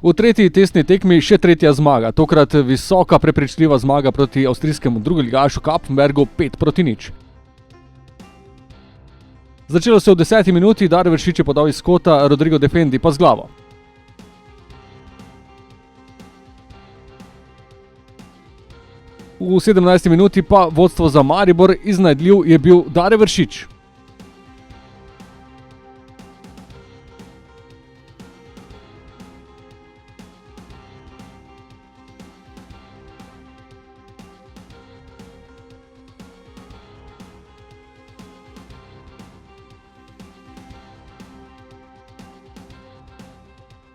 V tretji testni tekmi še tretja zmaga, tokrat visoka prepričljiva zmaga proti avstrijskemu drugoligašu Kapfenbergu 5-0. Začelo se v 10. minuti, Dare Vršič je podal iz kota, Rodrigo Defendi pa z glavo. V 17. minuti pa vodstvo za Maribor, iznajdljiv je bil Dare Vršič.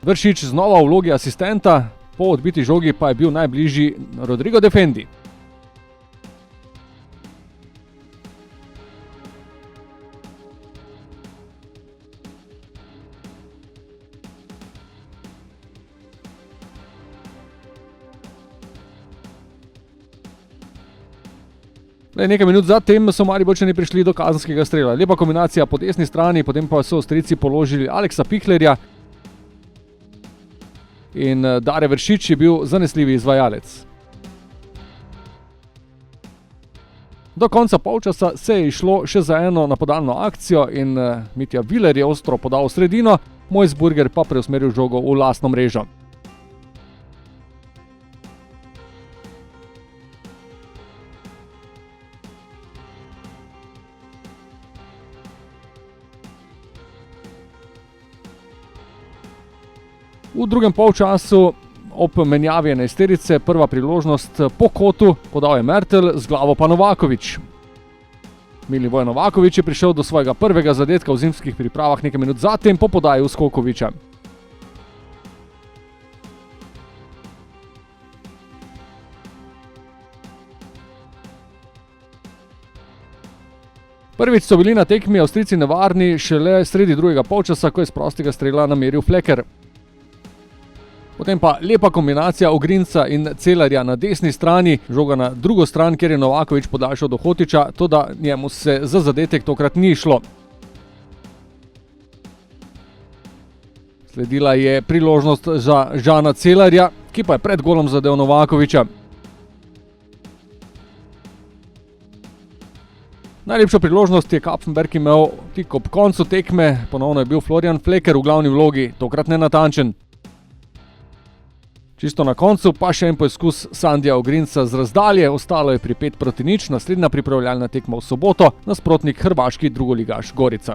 Vršič znova v vlogi asistenta, po odbiti žogi pa je bil najbližji Rodrigo Defendi. Nekaj minut zatem so Mariborčani prišli do kazenskega strela. Lepa kombinacija po desni strani, potem pa so Avstrijci položili Aleksa Pihlerja. In Dare Vršič je bil zanesljivi izvajalec. Do konca polčasa se je išlo še za eno napadalno akcijo in Mitja Viler je ostro podal v sredino, Mojsburger pa preusmeril žogo v lastno mrežo. V drugem polčasu ob menjavi enajsterice prva priložnost po kotu, podal je Mertel, z glavo pa Novaković. Milivoj Novaković je prišel do svojega prvega zadetka v zimskih pripravah nekaj minut zatem po podaji Uskokovića. Prvič so bili na tekmi Avstrijci nevarni šele sredi drugega polčasa, ko je s prostega strela nameril Flecker. Potem pa lepa kombinacija Ogrinca in Celarja na desni strani, žoga na drugo stran, kjer je Novaković podaljšal do Hotića, toda njemu se za zadetek tokrat ni šlo. Sledila je priložnost za Žana Celarja, ki pa je pred golom zadel Novakovića. Najlepšo priložnost je Kapfenberg imel tik ob koncu tekme, ponovno je bil Florian Flecker v glavni vlogi, tokrat nenatančen. Čisto na koncu pa še en poizkus Sandija Ogrinca z razdalje, ostalo je pri 5-0, naslednja pripravljalna tekma v soboto, nasprotnik hrvaški drugoligaš Gorica.